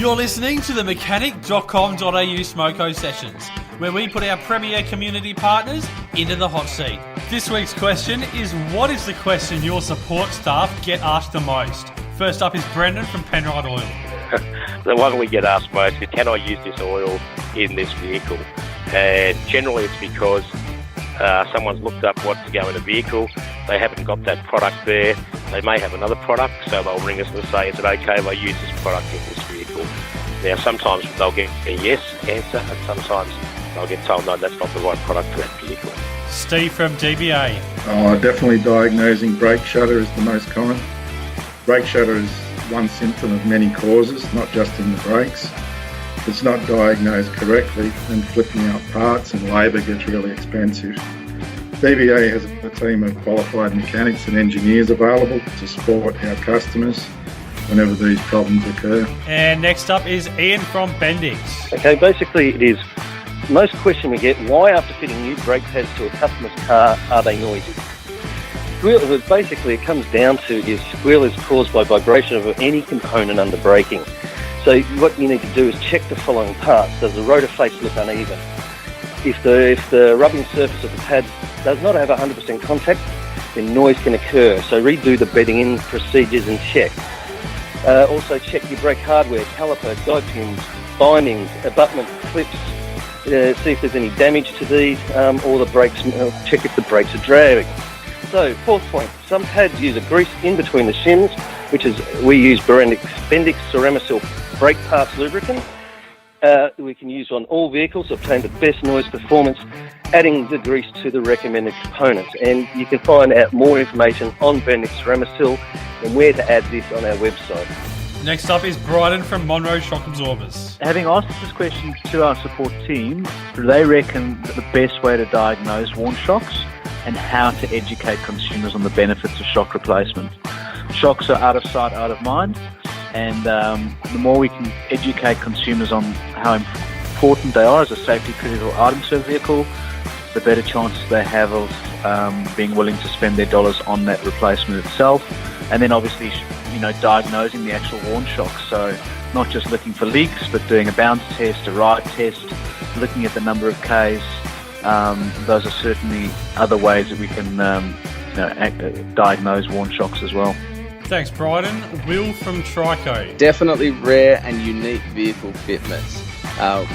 You're listening to the Mechanic.com.au Smoko Sessions, where we put our premier community partners into the hot seat. This week's question is, what is the question your support staff get asked the most? First up is Brendan from Penrite Oil. The one we get asked most is, can I use this oil in this vehicle? And generally it's because someone's looked up what to go in a vehicle, they haven't got that product there, they may have another product, so they'll ring us and say, is it okay if I use this product in this vehicle? Now sometimes they'll get a yes answer, and sometimes they'll get told, no, that's not the right product for that vehicle. Steve from DBA. Definitely diagnosing brake shudder is the most common. Brake shudder is one symptom of many causes, not just in the brakes. If it's not diagnosed correctly, then flipping out parts and labour gets really expensive. DBA has a team of qualified mechanics and engineers available to support our customers whenever these problems occur. And next up is Ian from Bendix. Okay, basically it is, most question we get, why after fitting new brake pads to a customer's car are they noisy? Squeal, basically it comes down to is squeal is caused by vibration of any component under braking. So what you need to do is check the following parts. Does the rotor face look uneven? If the rubbing surface of the pad does not have 100% contact, then noise can occur. So redo the bedding in procedures and check. Also check your brake hardware, caliper, guide pins, bindings, abutment, clips. See if there's any damage to these, or the brakes. Check if the brakes are dragging. So fourth point, some pads use a grease in between the shims, which is we use Bendix Ceramisil brake parts lubricant. We can use on all vehicles to obtain the best noise performance, adding the grease to the recommended components. And you can find out more information on Bendix Ceramisil and where to add this on our website. Next up is Bryden from Monroe Shock Absorbers. Having asked this question to our support team, they reckon that the best way to diagnose worn shocks and how to educate consumers on the benefits of shock replacement. Shocks are out of sight, out of mind, and the more we can educate consumers on how important they are as a safety critical item to a vehicle, the better chances they have of being willing to spend their dollars on that replacement itself. And then obviously, diagnosing the actual worn shocks. So not just looking for leaks, but doing a bounce test, a ride test, looking at the number of Ks. Those are certainly other ways that we can diagnose worn shocks as well. Thanks, Bryden. Will from Trico. Definitely rare and unique vehicle fitments.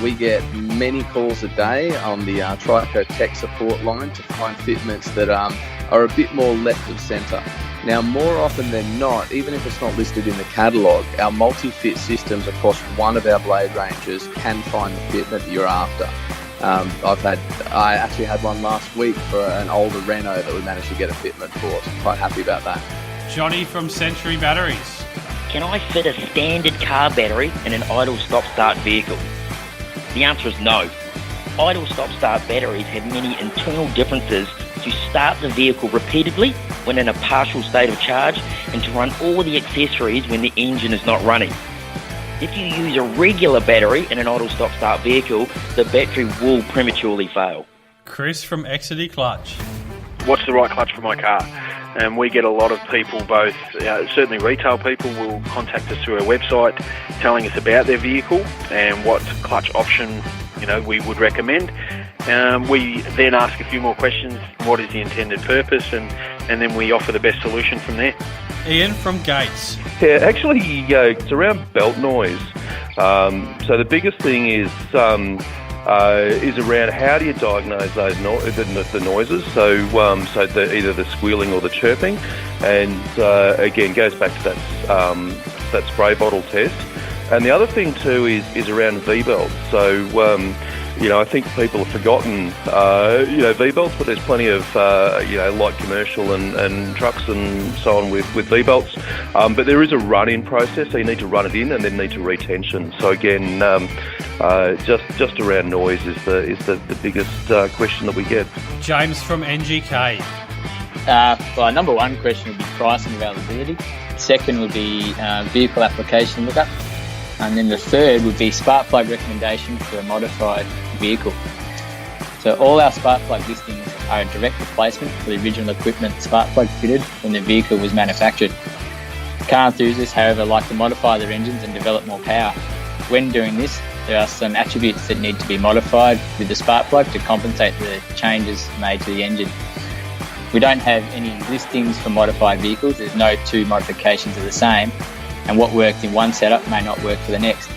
We get many calls a day on the Trico tech support line to find fitments that are a bit more left of centre. Now, more often than not, even if it's not listed in the catalogue, our multi-fit systems across one of our blade ranges can find the fitment that you're after. I actually had one last week for an older Renault that we managed to get a fitment for, so I'm quite happy about that. Johnny from Century Batteries. Can I fit a standard car battery in an idle stop-start vehicle? The answer is no. Idle stop-start batteries have many internal differences to start the vehicle repeatedly when in a partial state of charge and to run all the accessories when the engine is not running. If you use a regular battery in an idle stop-start vehicle, the battery will prematurely fail. Chris from Exedy Clutch. What's the right clutch for my car? And we get a lot of people, both certainly retail people will contact us through our website telling us about their vehicle and what clutch option we would recommend. We then ask a few more questions. What is the intended purpose? And then we offer the best solution from there. Ian from Gates. Yeah, actually, it's around belt noise. So the biggest thing is around how do you diagnose those the noises. So either the squealing or the chirping, and again goes back to that spray bottle test. And the other thing too is around V-belts. So I think people have forgotten V-belts, but there's plenty of light commercial and trucks and so on with V-belts. But there is a run-in process, so you need to run it in and then need to retension. So again, just around noise is the biggest question that we get. James from NGK. Well, number one question would be price and availability. Second would be vehicle application lookup. And then the third would be spark plug recommendation for a modified vehicle. So all our spark plug listings are a direct replacement for the original equipment spark plug fitted when the vehicle was manufactured. Car enthusiasts, however, like to modify their engines and develop more power. When doing this, there are some attributes that need to be modified with the spark plug to compensate for the changes made to the engine. We don't have any listings for modified vehicles. There's no two modifications are the same, and what worked in one setup may not work for the next.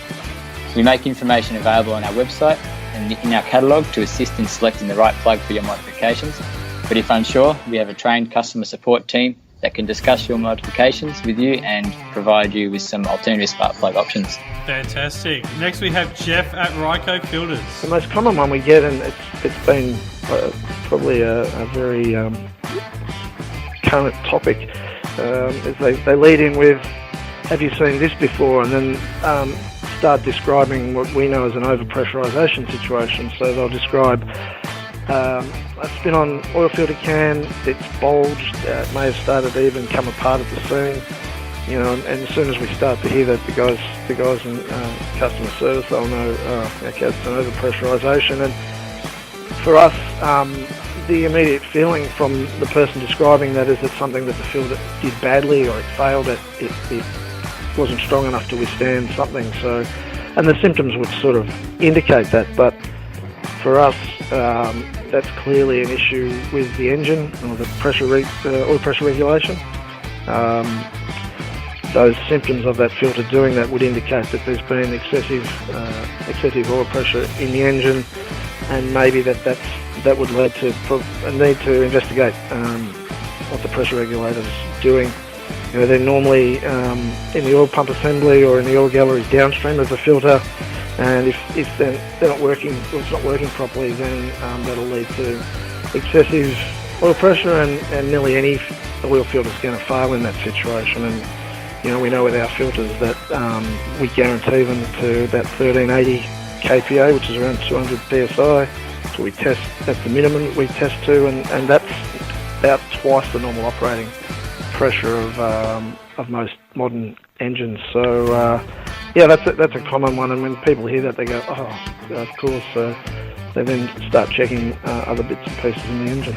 We make information available on our website and in our catalogue to assist in selecting the right plug for your modifications. But if unsure, we have a trained customer support team that can discuss your modifications with you and provide you with some alternative spark plug options. Fantastic. Next we have Jeff at Ryco Filters. The most common one we get, and it's been probably a very current topic, is they lead in with, have you seen this before? And then start describing what we know as an overpressurization situation. So they'll describe a spin-on oil filter can, it's bulged, it may have started to even come apart at the seam, and as soon as we start to hear that, the guys in customer service, they'll know, okay, it's an overpressurization. And for us, the immediate feeling from the person describing that is that something that the filter did badly, or it failed, it wasn't strong enough to withstand something. So, and the symptoms would sort of indicate that, but for us, that's clearly an issue with the engine or the oil pressure regulation. Those symptoms of that filter doing that would indicate that there's been excessive oil pressure in the engine, and maybe that would lead to a need to investigate what the pressure regulator is doing. They're normally in the oil pump assembly or in the oil galleries downstream of the filter, and if they're not working, or it's not working properly, then that'll lead to excessive oil pressure, and nearly any oil filter is going to fail in that situation. And we know with our filters that we guarantee them to about 1380 kPa, which is around 200 psi. So we test, that's the minimum that we test to, and that's about twice the normal operating pressure of most modern engines. So that's a common one, and when people hear that, they go, oh, of course. So they then start checking other bits and pieces in the engine.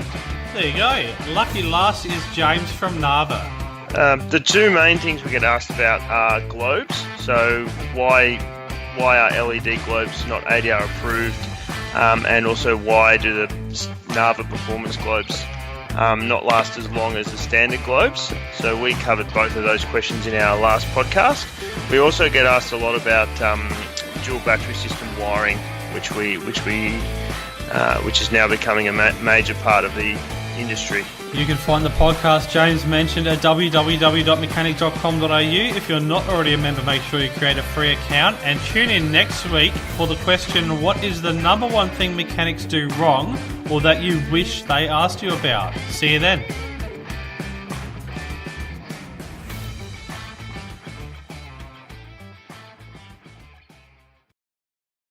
There you go. Lucky last is James from Narva. The two main things we get asked about are globes. So why are LED globes not ADR approved? And also, why do the Narva performance globes not last as long as the standard globes? So we covered both of those questions in our last podcast. We also get asked a lot about dual battery system wiring, which is now becoming a major part of the industry. You can find the podcast James mentioned at www.mechanic.com.au. If you're not already a member, make sure you create a free account and tune in next week for the question, what is the number one thing mechanics do wrong or that you wish they asked you about? See you then.